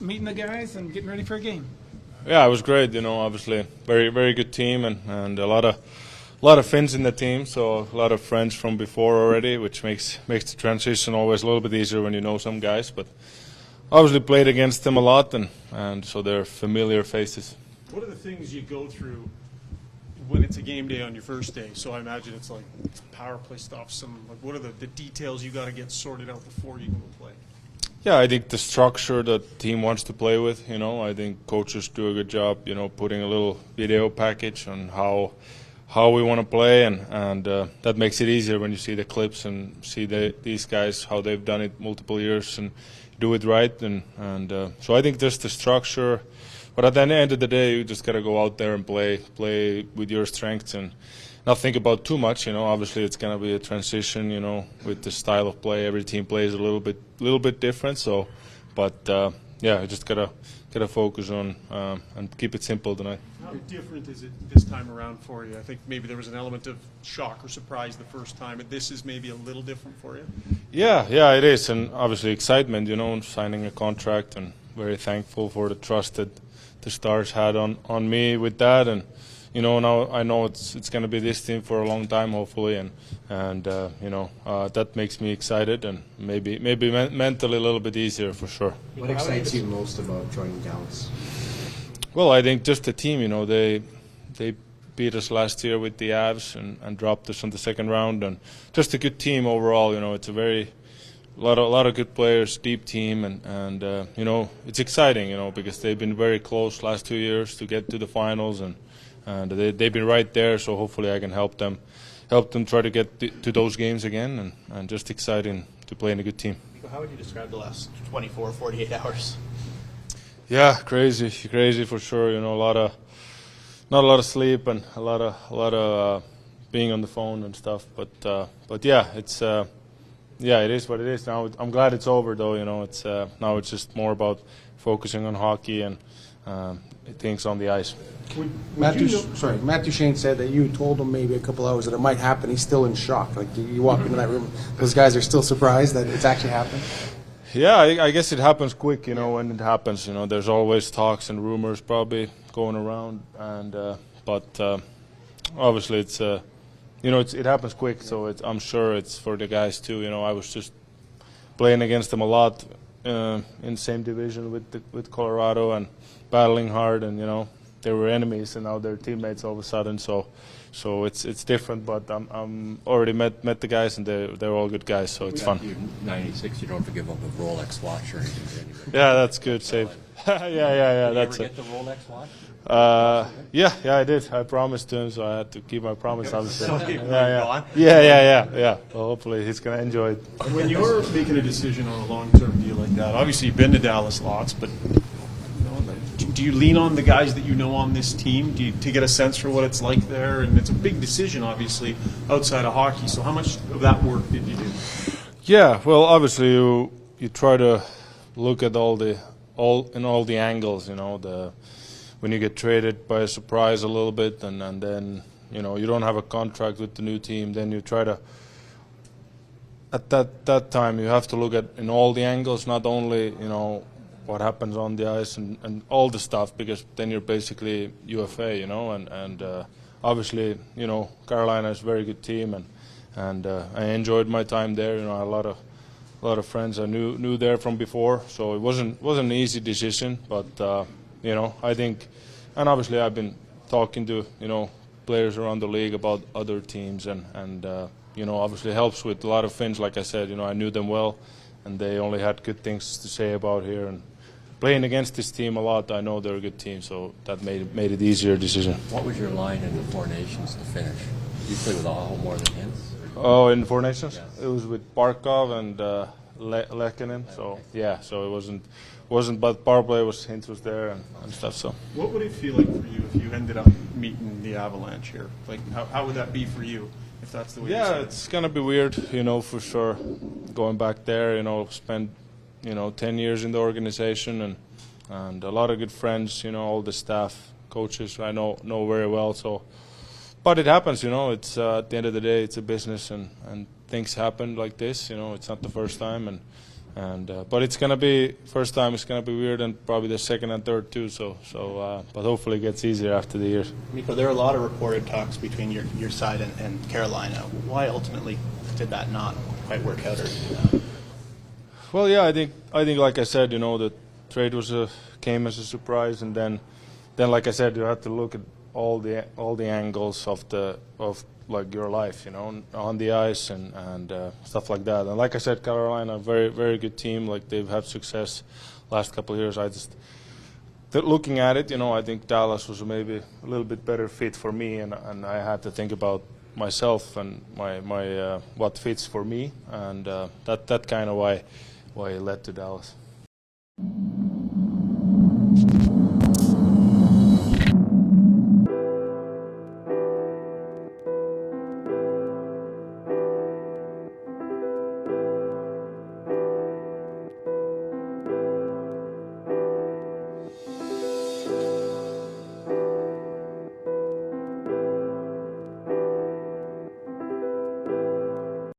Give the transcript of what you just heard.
meeting the guys and getting ready for a game? Yeah, it was great. Obviously, very good team and a lot of Finns in the team. So a lot of friends from before already, which makes the transition always a little bit easier when you know some guys. But obviously played against them a lot, and so they're familiar faces. What are the things you go through when it's a game day on your first day? So I imagine it's like power play stuff. What are the details you got to get sorted out before you can go play? Yeah, I think the structure that the team wants to play with, I think coaches do a good job, putting a little video package on how we want to play, and that makes it easier when you see the clips and see these guys, how they've done it multiple years and do it right. And so I think there's the structure, but at the end of the day, you just got to go out there and play with your strengths and not think about too much. Obviously it's going to be a transition, with the style of play. Every team plays a little bit different. So, but yeah, I just gotta focus on and keep it simple tonight. How different is it this time around for you? I think maybe there was an element of shock or surprise the first time, but this is maybe a little different for you. Yeah, it is, and obviously excitement. Signing a contract, and very thankful for the trust that the Stars had on me with that, and. Now I know it's going to be this team for a long time, hopefully, and that makes me excited and maybe mentally a little bit easier for sure. What excites you most about joining Dallas? Well, I think just the team. They beat us last year with the Avs and dropped us in the second round, and just a good team overall. It's a lot of good players, deep team, and it's exciting. Because they've been very close last 2 years to get to the finals and they've been right there, so hopefully I can help them try to get to those games again, and just exciting to play in a good team. How would you describe the last 24, 48 hours? Yeah, crazy for sure. Not a lot of sleep and a lot of being on the phone and stuff. But yeah, it's it is what it is. Now I'm glad it's over though. It's now it's just more about focusing on hockey and things on the ice. Matt Duchene said that you told him maybe a couple hours that it might happen. He's still in shock. Like you walk into that room, those guys are still surprised that it's actually happened. Yeah, I guess it happens quick. When it happens, there's always talks and rumors probably going around, and but obviously it's it happens quick. So I'm sure it's for the guys too. I was just playing against them a lot in the same division with Colorado and battling hard, and they were enemies and now they're teammates all of a sudden. So it's different, but I'm already met the guys and they're all good guys, so it's fun. 96, you don't have to give up a Rolex watch or anything. Yeah, that's good save. yeah. Did that's you ever get the Rolex watch? Yeah, I did. I promised to him, so I had to keep my promise. Obviously. Yeah. Well, hopefully he's gonna enjoy it. When you're making a decision on a long-term deal like that, obviously you've been to Dallas lots, but do you lean on the guys that you know on this team to get a sense for what it's like there? And it's a big decision, obviously, outside of hockey. So how much of that work did you do? Yeah, well, obviously you try to look at all the angles. When you get traded by a surprise a little bit, and then you don't have a contract with the new team, then you try to. At that time, you have to look at in all the angles, not only what happens on the ice and all the stuff, because then you're basically UFA, and obviously, Carolina is a very good team, and I enjoyed my time there. I had a lot of friends I knew there from before, so it wasn't an easy decision, but I think, and obviously I've been talking to players around the league about other teams, and obviously it helps with a lot of Finns. Like I said, I knew them well, and they only had good things to say about here. And playing against this team a lot, I know they're a good team, so that made it easier decision. What was your line in the Four Nations to finish? You play with Aho more than Hintz? Oh, in the Four Nations? Yes. It was with Barkov and Lehkonen. So yeah, so it wasn't, but power play Hintz was there and stuff. So what would it feel like for you if you ended up meeting the Avalanche here? Like how would that be for you if that's the way? Yeah, it's gonna be weird, for sure. Going back there, spend 10 years in the organization and a lot of good friends, all the staff, coaches I know very well. So, but it happens, it's at the end of the day, it's a business and things happen like this. It's not the first time, And but it's gonna be first time. It's gonna be weird, and probably the second and third too. But hopefully it gets easier after the year. Mikko, there are a lot of reported talks between your side and Carolina. Why ultimately did that not quite work out? Well, yeah, I think like I said, the trade came as a surprise, and then like I said, you had to look at all the angles of like your life, on the ice and stuff like that. And like I said, Carolina, very very good team. Like they've had success last couple of years. I just looking at it, I think Dallas was maybe a little bit better fit for me, and I had to think about myself and my what fits for me, and that kind of why it led to Dallas.